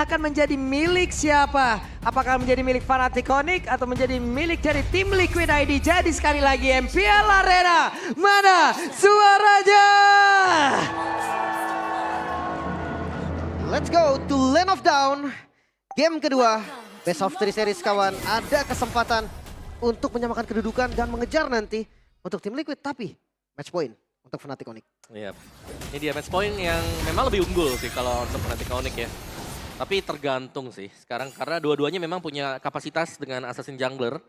akan menjadi milik siapa? Apakah menjadi milik Fnatic Onyx atau menjadi milik dari tim Liquid ID? Jadi sekali lagi MPL Arena, mana suaranya? Let's go to Land of Dawn. Game kedua, Best of 3 series kawan. Ada kesempatan untuk menyamakan kedudukan dan mengejar nanti untuk tim Liquid. Tapi match point untuk Fnatic Onyx. Iya, ini dia match point yang memang lebih unggul sih kalau untuk Fnatic Onyx ya. Tapi tergantung sih sekarang karena dua-duanya memang punya kapasitas dengan Assassin Jungler.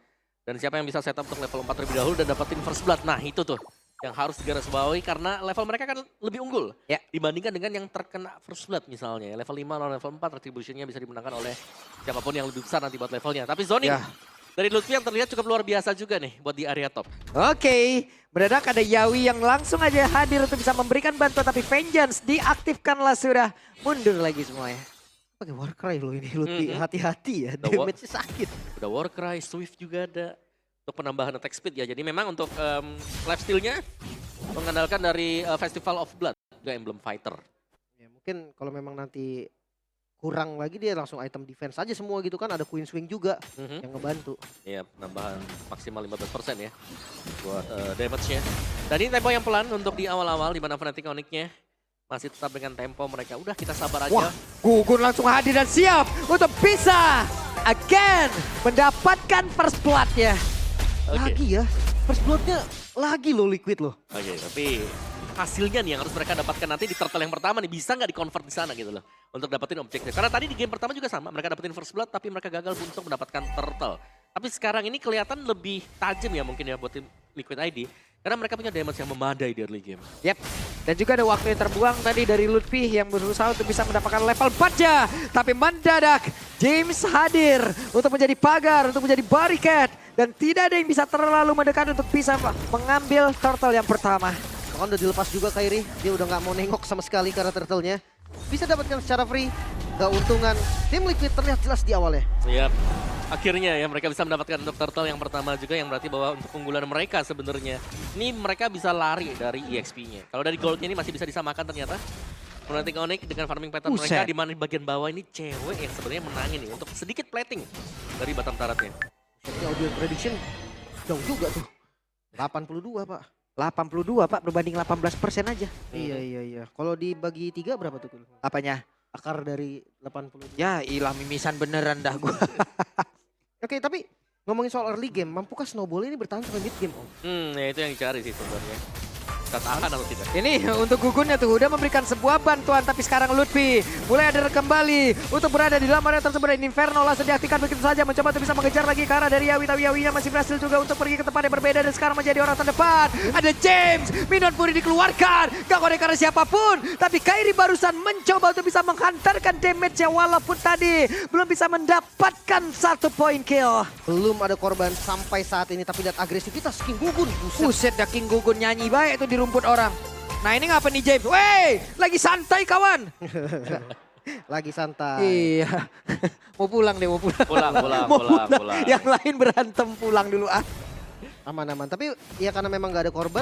Dan siapa yang bisa setup untuk level 4 terlebih dahulu dan dapetin first blood. Nah itu tuh yang harus digarisbawahi karena level mereka kan lebih unggul. Ya. Dibandingkan dengan yang terkena first blood misalnya. Level 5 lawan level 4 retributionnya bisa dimenangkan oleh siapapun yang lebih besar nanti buat levelnya. Tapi zoning dari Lutfi yang terlihat cukup luar biasa juga nih buat di area top. Oke, mendadak ada Yawi yang langsung aja hadir untuk bisa memberikan bantuan. Tapi Vengeance diaktifkanlah sudah. Mundur lagi semuanya. Pakai Warcry loh ini Lutfi, hati-hati ya, damage-nya sakit. Udah Warcry, Swift juga ada untuk penambahan attack speed ya. Jadi memang untuk lifesteal-nya mengandalkan dari Festival of Blood, juga Emblem Fighter. Ya, mungkin kalau memang nanti kurang lagi dia langsung item defense aja semua gitu kan. Ada Queen Swing juga yang ngebantu. Iya, penambahan maksimal 15% ya buat damage-nya. Dan ini tempo yang pelan untuk di awal-awal di mana Fnatic Onyx-nya masih tetap dengan tempo mereka. Udah kita sabar aja. Wah, Gugun langsung hadir dan siap untuk bisa again mendapatkan first blood ya. Lagi ya, first blood-nya lagi loh Liquid loh. Oke, tapi hasilnya nih yang harus mereka dapatkan nanti di turtle yang pertama nih, bisa nggak di-convert di sana gitu loh untuk dapetin objektif. Karena tadi di game pertama juga sama, mereka dapetin first blood tapi mereka gagal untuk mendapatkan turtle. Tapi sekarang ini kelihatan lebih tajam ya mungkin ya buat tim Liquid ID. Karena mereka punya damage yang memadai di early game. Yep. Dan juga ada waktu yang terbuang tadi dari Lutfi yang berusaha untuk bisa mendapatkan level 4 ya. Tapi mendadak James hadir untuk menjadi pagar, untuk menjadi barricade. Dan tidak ada yang bisa terlalu mendekat untuk bisa mengambil turtle yang pertama. Bahkan udah dilepas juga Kairi, dia udah nggak mau nengok sama sekali karena turtle-nya. Bisa dapatkan secara free, keuntungan tim Liquid terlihat jelas di awalnya. Yap. Akhirnya ya mereka bisa mendapatkan untuk turtle yang pertama juga yang berarti bahwa untuk keunggulan mereka sebenarnya. Ini mereka bisa lari dari EXP-nya. Kalau dari goldnya ini masih bisa disamakan ternyata. Fnatic Onyx dengan farming pattern mereka di mana di bagian bawah ini cewek yang sebenarnya menangin nih untuk sedikit plating dari Batam Taratnya. Ini audio prediction jauh juga tuh. 82 Pak. 82 Pak berbanding 18% aja. Iya. Kalau dibagi 3 berapa tuh? Apanya? Akar dari 82. Ya ilah mimisan beneran dah gua. Oke, tapi ngomongin soal early game, mampukah Snowball ini bertahan sampai mid game, Om? Ya itu yang dicari sih sebenarnya. Kita tahan atau tidak? Ini untuk Gugunnya tuh udah memberikan sebuah bantuan tapi sekarang Lutfi mulai ada kembali untuk berada di dalam area tersebut. Ini Inferno langsung diaktifkan begitu saja mencoba untuk bisa mengejar lagi ke arah dari Yawi. Tapi Yawinya masih berhasil juga untuk pergi ke tempat yang berbeda dan sekarang menjadi orang terdepan. Ada James, Minion Fury dikeluarkan. Gak kode karena siapapun. Tapi Kairi barusan mencoba untuk bisa menghantarkan damage-nya walaupun tadi belum bisa mendapatkan 1 point kill. Belum ada korban sampai saat ini, tapi lihat agresivitas King Gugun. Buset dah King Gugun nyanyi baik itu di rumput orang. Nah ini ngapa nih James? Wey, lagi santai kawan. Lagi santai. Iya. Mau pulang deh, mau pulang. Pulang. Yang lain berantem pulang dulu ah. Aman-aman. Tapi ya karena memang gak ada korban,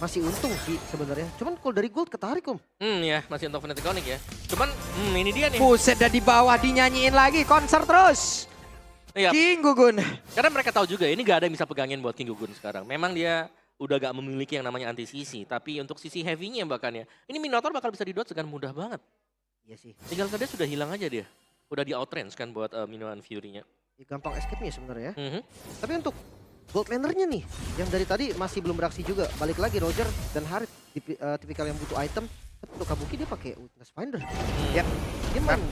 masih untung sih sebenarnya. Cuman kalau dari gold ketarik, Om. Ya masih untuk Fnatic Onyx ya. Cuman ini dia nih. Buset dah di bawah dinyanyiin lagi, konser terus. Iya. King Gugun. Karena mereka tahu juga ini gak ada yang bisa pegangin buat King Gugun sekarang. Memang dia udah gak memiliki yang namanya anti sisi. Tapi untuk sisi heavy-nya bahkan ya. Ini Minotaur bakal bisa didot dengan mudah banget. Iya sih. Tinggal dia sudah hilang aja dia. Udah di outrange kan buat Minoan Fury-nya. Ya, gampang escape-nya sebenarnya. Tapi untuk gold laner-nya nih, yang dari tadi masih belum beraksi juga. Balik lagi Roger dan Harit, tipikal yang butuh item. Tapi untuk Kabuki dia pakai Witness Finder. Yap. Gimana?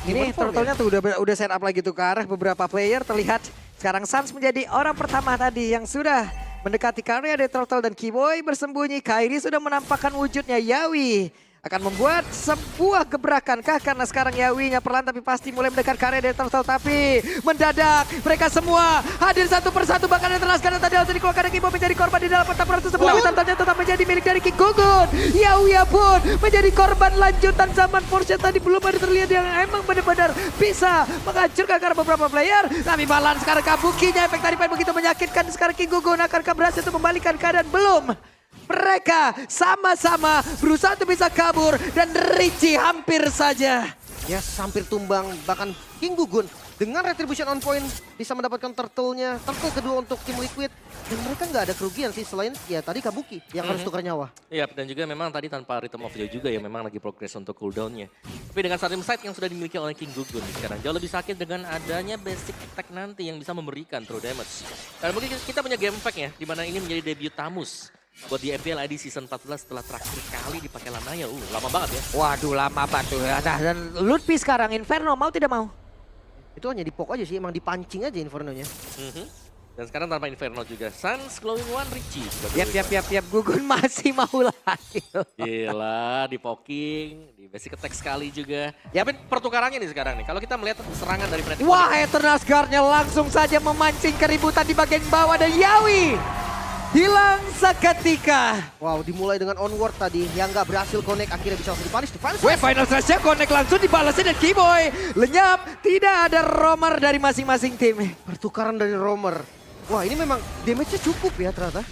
Ini turtle-nya tuh udah set up lagi tuh ke arah beberapa player. Terlihat sekarang Sans menjadi orang pertama tadi yang sudah mendekati karya dari Turtle dan Keyboy bersembunyi. Kairi sudah menampakkan wujudnya. Yawi akan membuat sebuah gebrakan kah? Karena sekarang Yawinya perlahan tapi pasti mulai mendekat karya dari Turtle. Tapi mendadak mereka semua hadir satu persatu. Bahkan yang terlaskan tadi langsung dikeluarkan Keyboy menjadi korban di dalam pertempuran tersebut. Tapi Turtle-nya tetap menjadi milik dari King Gugun. Yawinya pun menjadi korban lanjutan zaman Porsche tadi. Belum ada terlihat yang emang benar-benar bisa menghancurkan karena beberapa player. Tapi malah sekarang Kabukinya efek tadi begitu menyakitkan. Sekarang King Gugun akankah berhasil untuk membalikan keadaan? Belum. Mereka sama-sama berusaha untuk bisa kabur dan Richie hampir saja Ya hampir tumbang, bahkan King Gugun dengan retribution on point bisa mendapatkan turtle kedua untuk tim Liquid. Dan mereka nggak ada kerugian sih selain ya tadi Kabuki yang harus tukar nyawa. Iya, dan juga memang tadi tanpa Rhythm of Joy juga ya memang lagi progress untuk cooldownnya. Tapi dengan Sarim Sight yang sudah dimiliki oleh King Gugun sekarang jauh lebih sakit dengan adanya basic attack nanti yang bisa memberikan true damage. Dan mungkin kita punya game pack ya, di mana ini menjadi debut Tamus buat di MPL ID Season 14 setelah terakhir kali dipakai Lanaya. Lama banget ya. Waduh, lama banget tuh. Nah, dan Lutfi sekarang Inferno mau tidak mau? Itu hanya dipok aja sih, emang dipancing aja Inferno-nya. Dan sekarang tanpa Inferno juga. Sans, Glowing One, Richie. Yap. Gugun masih mau lagi. Gila, di poking, di basic attack sekali juga. Tapi pertukarannya nih sekarang nih, kalau kita melihat serangan dari Fnatic. Wah, Eternal Scar-nya langsung saja memancing keributan di bagian bawah dan Yawi hilang seketika. Wow, dimulai dengan onward tadi yang nggak berhasil connect akhirnya bisa langsung dipanis. Weh, final slash-nya connect langsung dibalasnya dan Keyboy lenyap. Tidak ada roamer dari masing-masing tim. Pertukaran dari roamer. Wah, ini memang damage-nya cukup ya ternyata.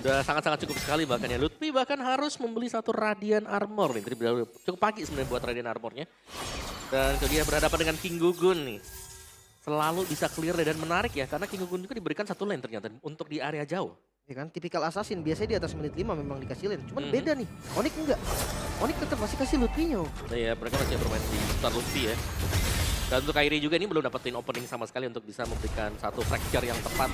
Udah sangat-sangat cukup sekali bahkan ya. Lutfi bahkan harus membeli satu Radiant Armor nih. Tadi cukup pagi sebenarnya buat Radiant Armornya. Dan dia berhadapan dengan King Gugun nih. Selalu bisa clear dan menarik ya. Karena King Gugun juga diberikan satu lane ternyata untuk di area jauh. Ya kan, tipikal assassin. Biasanya di atas menit 5 memang dikasih lane. Cuman beda nih. Onyx enggak. Onyx tetap masih kasih Lutfi-nya. Nah ya, mereka masih bermain di sekitar Lutfi ya. Dan untuk Kairi juga ini belum dapetin opening sama sekali untuk bisa memberikan satu fracture yang tepat.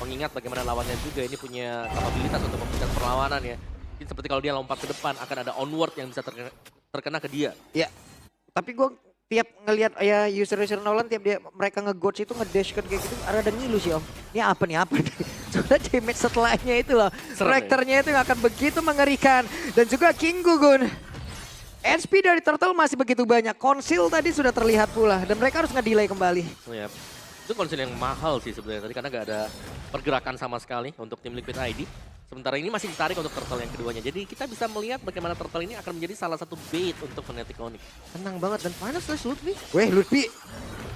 Mengingat bagaimana lawannya juga ini punya kapabilitas untuk memberikan perlawanan ya. Jadi seperti kalau dia lompat ke depan akan ada onward yang bisa terkena ke dia. Ya, tapi gue tiap ngelihat ya user Nolan tiap mereka nge-goats itu nge-dash kayak gitu ada ngilu sih om. Ini apa nih? Soalnya damage setelahnya itu loh. Karakternya itu akan begitu mengerikan. Dan juga King Gugun. HP dari Turtle masih begitu banyak. Konsil tadi sudah terlihat pula. Dan mereka harus nge-delay kembali. Oh ya, itu konsil yang mahal sih sebenarnya tadi karena nggak ada pergerakan sama sekali untuk tim Liquid ID. Sementara ini masih ditarik untuk Turtle yang keduanya. Jadi kita bisa melihat bagaimana Turtle ini akan menjadi salah satu bait untuk Fnatic Onyx. Tenang banget dan final slash Lutfi. Weh, Lutfi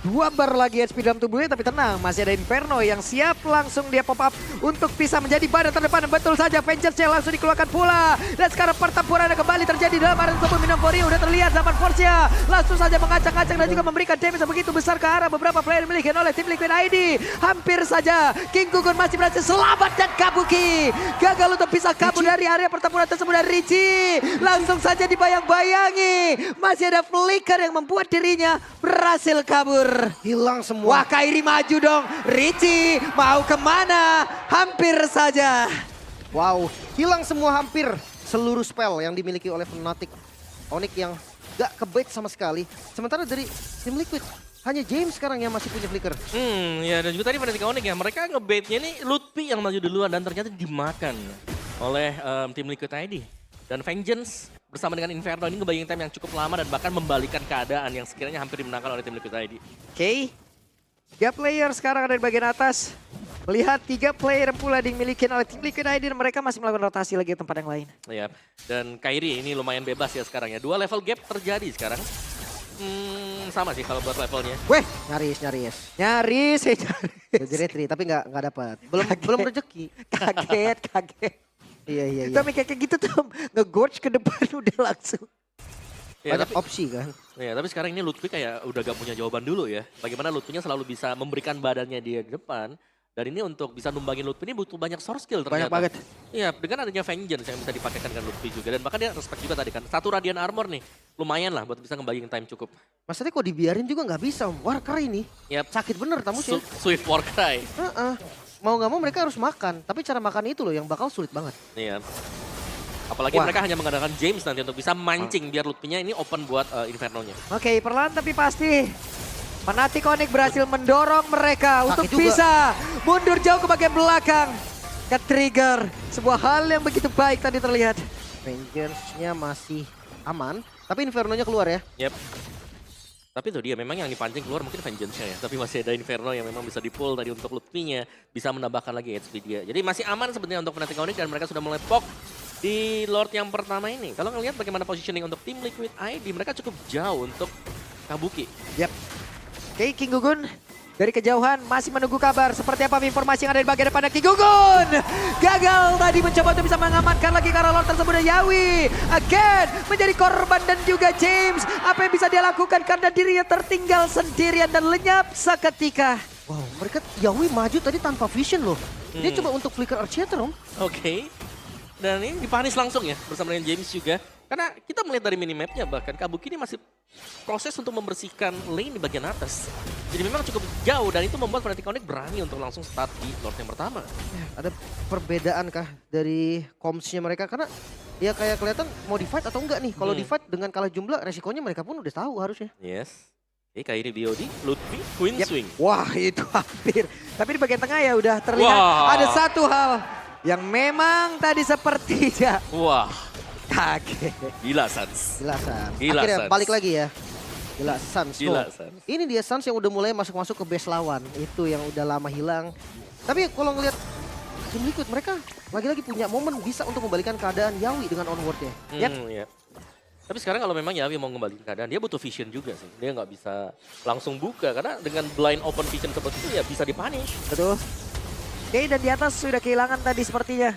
2 bar lagi HP dalam tubuhnya, tapi tenang, masih ada Inferno yang siap langsung dia pop up untuk bisa menjadi badan terdepan. Betul saja, Vengeance-nya langsung dikeluarkan pula. Dan sekarang pertempuran kembali terjadi dalam area tubuh Minotauri. Udah terlihat zaman Force-nya langsung saja mengacak-acak dan juga memberikan damage yang begitu besar ke arah beberapa player dimiliki oleh tim Liquid ID. Hampir saja King Gugun masih berhasil selamat dan Kabuki gagal untuk bisa kabur dari area pertempuran tersebut. Dan Richie langsung saja dibayang-bayangi. Masih ada flicker yang membuat dirinya berhasil kabur. Hilang semua. Wah, Kairi maju dong. Richie mau kemana? Hampir saja. Wow, hilang semua hampir seluruh spell yang dimiliki oleh Fnatic Onyx yang gak kebait sama sekali. Sementara dari tim Liquid hanya James sekarang yang masih punya flicker. Ya dan juga tadi Fnatic Onyx ya, mereka nge-baitnya nih Lutfi yang maju duluan dan ternyata dimakan oleh tim Liquid ID. Dan Vengeance bersama dengan Inferno ini ngebayang time yang cukup lama dan bahkan membalikan keadaan yang sekiranya hampir dimenangkan oleh tim Liquid ID. Oke. 3 player sekarang ada di bagian atas. Melihat 3 player pula dimiliki oleh tim Liquid ID dan mereka masih melakukan rotasi lagi di tempat yang lain. Ya, dan Kairi ini lumayan bebas ya sekarang ya. 2 level gap terjadi sekarang. Sama sih kalau buat levelnya. Weh, Nyaris. nyaris. Jadi retri tapi nggak dapat. Belum rezeki. Kaget. Iya. Tapi kayak gitu tuh nge-gorge ke depan udah langsung. Ya, Banyak opsi kan. Ya, tapi sekarang ini Lutfi kayak udah gak punya jawaban dulu ya. Bagaimana Lutfinya selalu bisa memberikan badannya dia di depan. Dan ini untuk bisa numbangin Lutfi ini butuh banyak source skill ternyata. Banyak banget. Iya, dengan adanya Vengeance yang bisa dipakaikan dengan Lutfi juga. Dan bahkan dia respect juga tadi kan. 1 Radiant Armor nih, lumayan lah buat bisa ngebaying time cukup. Maksudnya kok dibiarin juga nggak bisa Om. Warcry ini Yap. sakit bener tamu sih. Swift Warcry. Mau nggak mau mereka harus makan. Tapi cara makan itu loh yang bakal sulit banget. Iya. Apalagi mereka hanya mengandalkan James nanti untuk bisa mancing biar Lutfinya ini open buat Inferno-nya. Oke, perlahan tapi pasti. Fnatic Onyx berhasil mendorong mereka untuk juga. bisa mundur jauh ke bagian belakang. Ke-trigger sebuah hal yang begitu baik tadi terlihat. Vengeance-nya masih aman. Tapi Inferno-nya keluar ya. Yap. Tapi itu dia memang yang dipancing keluar mungkin Vengeance-nya ya. Tapi masih ada Inferno yang memang bisa di-pull tadi untuk Lutfinya. Bisa menambahkan lagi HP dia. Jadi masih aman sebenarnya untuk Fnatic Onyx dan mereka sudah mulai pok di Lord yang pertama ini. Kalau ngelihat bagaimana positioning untuk tim Liquid ID, mereka cukup jauh untuk Kabuki. Yap. Oke, King Gugun dari kejauhan masih menunggu kabar. Seperti apa informasi yang ada di bagian depan Ki Gugun. Gagal tadi mencoba untuk bisa mengamankan lagi karena Lord tersebut dan Yawi. Again menjadi korban dan juga James. Apa yang bisa dia lakukan karena dirinya tertinggal sendirian dan lenyap seketika. Wow, mereka Yawi maju tadi tanpa vision loh. Dia coba untuk flicker Archeter, Om. Oke. Dan ini dipanis langsung ya bersama dengan James juga. Karena kita melihat dari minimapnya bahkan Kabuki ini masih proses untuk membersihkan lane di bagian atas. Jadi memang cukup jauh dan itu membuat Fnatic Connect berani untuk langsung start di Lord yang pertama. Ada perbedaan kah dari comms-nya mereka? Karena ya kayak kelihatan mau di-fight atau enggak nih. Kalau di-fight dengan kalah jumlah resikonya mereka pun udah tahu harusnya. Yes. Oke, Kairi BOD, Ludwig, Queen Swing. Wah itu hampir. Tapi di bagian tengah ya udah terlihat Wah. ada satu hal yang memang tadi sepertinya Wah, kaget. gila Sans. Gila Sans. Gila, Akhirnya Sans. balik lagi ya. Gila Sans. Gila Tuh. Sans. Ini dia Sans yang udah mulai masuk-masuk ke base lawan. Itu yang udah lama hilang. Tapi kalau ngelihat tim Liquid mereka lagi-lagi punya momen bisa untuk membalikan keadaan Yawi dengan onwardnya. Iya. Tapi sekarang kalau memang Yawi mau ngembaliin keadaan, dia butuh vision juga sih. Dia nggak bisa langsung buka karena dengan blind open vision seperti itu ya bisa dipunish. Betul. Oke, dan di atas sudah kehilangan tadi sepertinya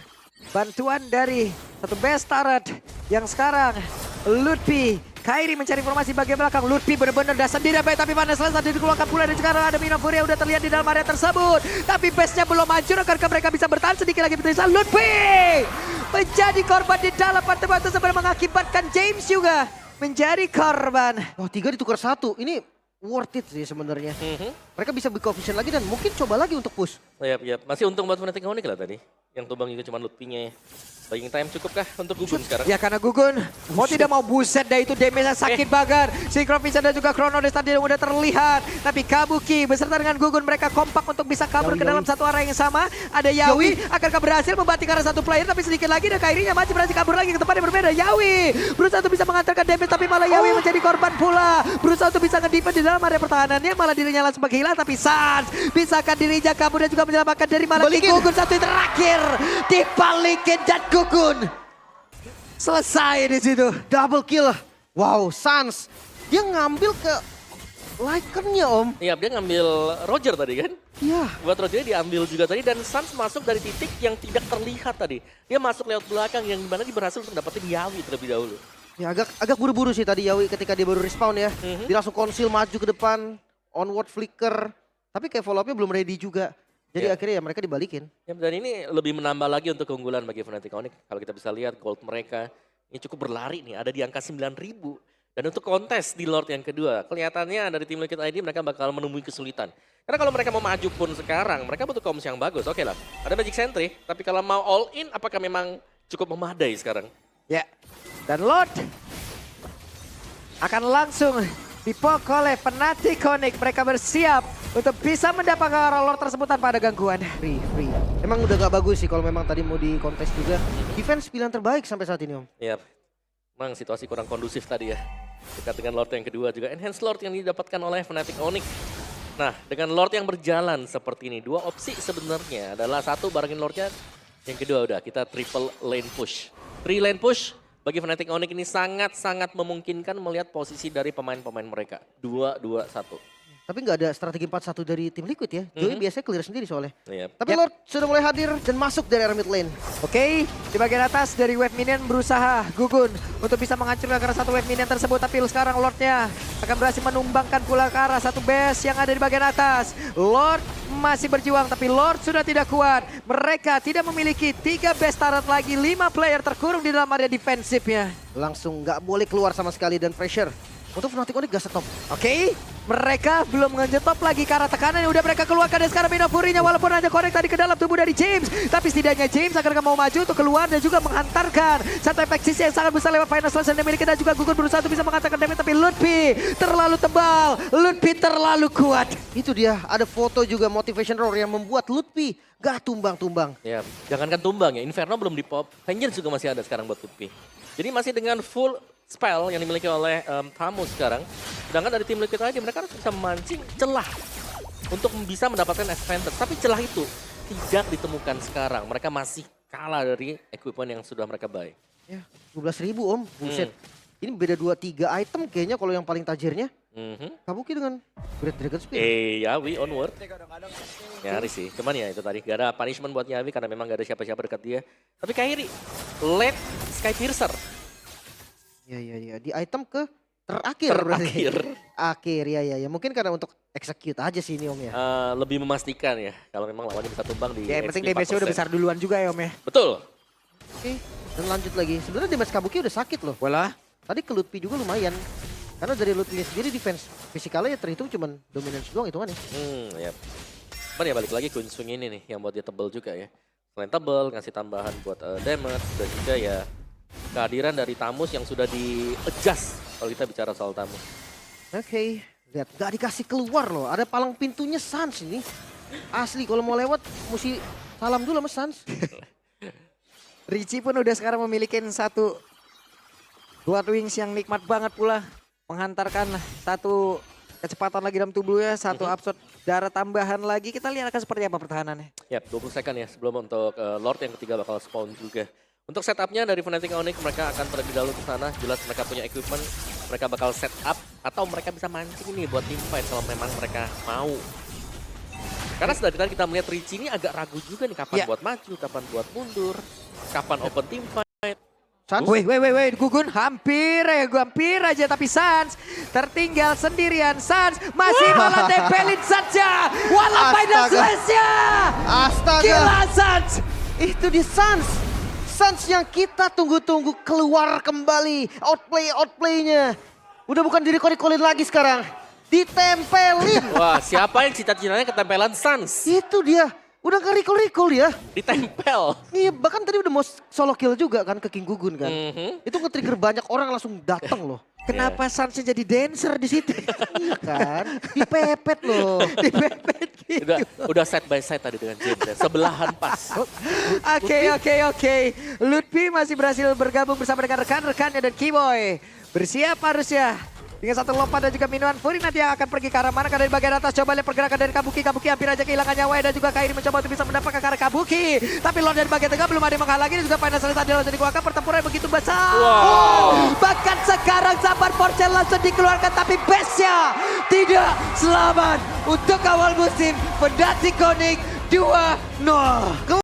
bantuan dari satu best turret yang sekarang Ludpi. Kairi mencari informasi bagian belakang. Ludpi benar-benar udah sendiri baik, tapi Vanessa tadi dikeluarkan pula dan sekarang ada Minofury yang udah terlihat di dalam area tersebut. Tapi base-nya belum hancur agar mereka bisa bertahan sedikit lagi bertulisan. Ludpi menjadi korban di dalam batu-batu sebelum mengakibatkan James juga menjadi korban. Wah, 3 ditukar 1. Ini worth it sih sebenarnya. Mereka bisa build coefficient lagi dan mungkin coba lagi untuk push. Yap. Masih untung buat Fnatic Connect lah tadi. Yang tumbang juga cuma Ludpinya ya. Buying time cukupkah untuk Gugun sekarang? Ya karena Gugun mau tidak mau buset dah itu damage-nya sakit banget. Synchrovision dan juga Chrono di stadion udah terlihat. Tapi Kabuki beserta dengan Gugun mereka kompak untuk bisa kabur ke dalam satu arah yang sama. Ada Yawi akankah berhasil membanting arah satu player tapi sedikit lagi ada Kairinya masih berhasil kabur lagi ke tempat yang berbeda. Yawi berusaha untuk bisa mengantarkan damage tapi malah Yawi menjadi korban pula. Berusaha untuk bisa ngedefend di dalam area pertahanannya malah dirinya langsung menghilang tapi Sans bisakah dirinya kabur dan juga menyelamatkan dari malah Ki Gugun satu yang terakhir dibalikin dan Gugun selesai di situ. Double kill. Wow, Sans. Dia ngambil ke Lycannya, Om. Iya, dia ngambil Roger tadi kan? Iya. Buat Roger diambil juga tadi dan Sans masuk dari titik yang tidak terlihat tadi. Dia masuk lewat belakang yang dimana dia berhasil untuk dapetin Yawi terlebih dahulu. Ya agak buru-buru sih tadi Yawi ketika dia baru respawn ya. Dia langsung konsil maju ke depan, onward flicker. Tapi kayak follow up-nya belum ready juga. Jadi akhirnya ya mereka dibalikin. Ya, dan ini lebih menambah lagi untuk keunggulan bagi Fnatic Connect. Kalau kita bisa lihat gold mereka ini cukup berlari nih, ada di angka 9.000. Dan untuk kontes di Lord yang kedua, kelihatannya dari tim Liquid ID mereka bakal menemui kesulitan. Karena kalau mereka mau maju pun sekarang, mereka butuh comms yang bagus. Oke lah, ada Magic Sentry, tapi kalau mau all in, apakah memang cukup memadai sekarang? Ya, dan Lord akan langsung dipok oleh Fnatic Connect. Mereka bersiap untuk bisa mendapatkan arah Lord tersebut tanpa ada gangguan. Free. Emang udah gak bagus sih kalau memang tadi mau di kontes juga. Defense pilihan terbaik sampai saat ini, Om. Ya, memang situasi kurang kondusif tadi ya. Dekat dengan Lord yang kedua juga. Enhanced Lord yang didapatkan oleh Fnatic Connect. Nah, dengan Lord yang berjalan seperti ini, dua opsi sebenarnya adalah satu barengin Lordnya, yang kedua udah kita triple lane push. 3 lane push bagi Fnatic Connect ini sangat-sangat memungkinkan melihat posisi dari pemain-pemain mereka. 2-2-1. Tapi nggak ada strategi 4-1 dari tim Liquid ya. Joey biasanya clear sendiri soalnya. Yep. Tapi Lord sudah mulai hadir dan masuk dari area mid lane. Oke, di bagian atas dari wave minion berusaha Gugun untuk bisa menghancurkan ke arah satu wave minion tersebut. Tapi sekarang Lordnya akan berhasil menumbangkan pula ke arah satu base yang ada di bagian atas. Lord masih berjuang tapi Lord sudah tidak kuat. Mereka tidak memiliki 3 base turret lagi. 5 player terkurung di dalam area defensifnya. Langsung nggak boleh keluar sama sekali dan pressure. Untuk Fnatic Connect gak stop. Oke, mereka belum ngejetop lagi ke arah tekanan yang udah mereka keluarkan dan sekarang Minofurinya walaupun hanya connect tadi ke dalam tubuh dari James. Tapi setidaknya James akan mau maju untuk keluar dan juga menghantarkan satu efek sisi yang sangat besar lewat final slash yang dimiliki dan juga Gugun berusaha untuk bisa menghantarkan damage tapi Ludpi terlalu tebal, Ludpi terlalu kuat. Itu dia, ada foto juga motivation roar yang membuat Ludpi gak tumbang-tumbang. Ya, jangankan tumbang ya, Inferno belum di pop, Vengeance juga masih ada sekarang buat Ludpi. Jadi masih dengan full spell yang dimiliki oleh Tamu sekarang. Sedangkan dari tim Liquid ID mereka harus bisa memancing celah untuk bisa mendapatkan advantage. Tapi celah itu tidak ditemukan sekarang. Mereka masih kalah dari equipment yang sudah mereka buy. Ya, 12.000 Om, buset. Ini beda 2-3 item kayaknya kalau yang paling tajirnya. Kabuki dengan Great Dragon Spear. Yawi onward. Nyaris sih, cuman ya itu tadi. Gak ada punishment buat Yawi karena memang gak ada siapa-siapa dekat dia. Tapi Kairi, late Sky Piercer. Iya. Di item ke terakhir berarti. Akhir, ya. Mungkin karena untuk execute aja sih ini Om ya. Lebih memastikan ya, kalau memang lawannya bisa tumbang di Ya yang penting XP damage-nya udah 4%. besar duluan juga ya Om ya. Betul. Oke, dan lanjut lagi. Sebenarnya damage Kabuki udah sakit loh. Walah. Tadi ke Lutfi juga lumayan. Karena dari Lutfi sendiri defense fisikalnya ya terhitung cuman dominance doang hitungannya. Ya. Cuman ya balik lagi Queen Swing ini nih yang buat dia tebel juga ya. Selain tebel, ngasih tambahan buat damage dan juga ya kehadiran dari Tamus yang sudah di-adjust kalau kita bicara soal Tamus. Oke, lihat gak dikasih keluar loh. Ada palang pintunya Sans ini. Asli kalau mau lewat mesti salam dulu sama Sans. Richie pun udah sekarang memiliki satu Blood Wings yang nikmat banget pula. Menghantarkan satu kecepatan lagi dalam tubuhnya, satu absorb darah tambahan lagi. Kita lihat akan seperti apa pertahanannya. Yap, 20 second ya sebelum untuk Lord yang ketiga bakal spawn juga. Untuk setupnya dari Fnatic Onyx mereka akan terlebih dahulu ke sana. Jelas mereka punya equipment, mereka bakal set up atau mereka bisa mancing nih buat team fight kalau memang mereka mau. Karena dari tadi kita melihat Richie ini agak ragu juga nih kapan buat maju, kapan buat mundur, kapan open team fight. Sans, Wait, Gugun hampir aja tapi Sans tertinggal sendirian. Sans masih malah tempelin saja. Walau final slash-nya. astaga. Gila Sans. Itu di Sans. Sans yang kita tunggu-tunggu keluar kembali. Outplay-nya. Udah bukan direkod-rekodin lagi sekarang. Ditempelin. Wah, siapa yang cita-citanya ketempelan Sans? Itu dia. Udah gak recall ya. Ditempel. Iya, bahkan tadi udah mau solo kill juga kan ke King Gugun kan. Itu nge-trigger banyak orang langsung datang loh. Kenapa Sans jadi dancer di situ? Iya kan, dipepet loh. Dipepet gitu. Udah side by side tadi dengan James ya. Sebelahan pas. Oke. Lutfi masih berhasil bergabung bersama dengan rekan-rekannya dan Keyboy. Bersiap harusnya. Dengan satu lompat dan juga minuman Fury nanti yang akan pergi ke arah mana dari bagian atas. Coba lihat pergerakan dari Kabuki. Kabuki hampir aja kehilangan nyawa dan juga Kairi mencoba untuk bisa mendapatkan ke arah Kabuki. Tapi Lord dari bagian tengah belum ada yang menghalangi dan juga final selesai tadi langsung dikeluarkan. Pertempuran yang begitu besar. Bahkan sekarang Sabar Porcel langsung dikeluarkan tapi base-nya tidak selamat. Untuk awal musim Fnatic Onyx 2-0.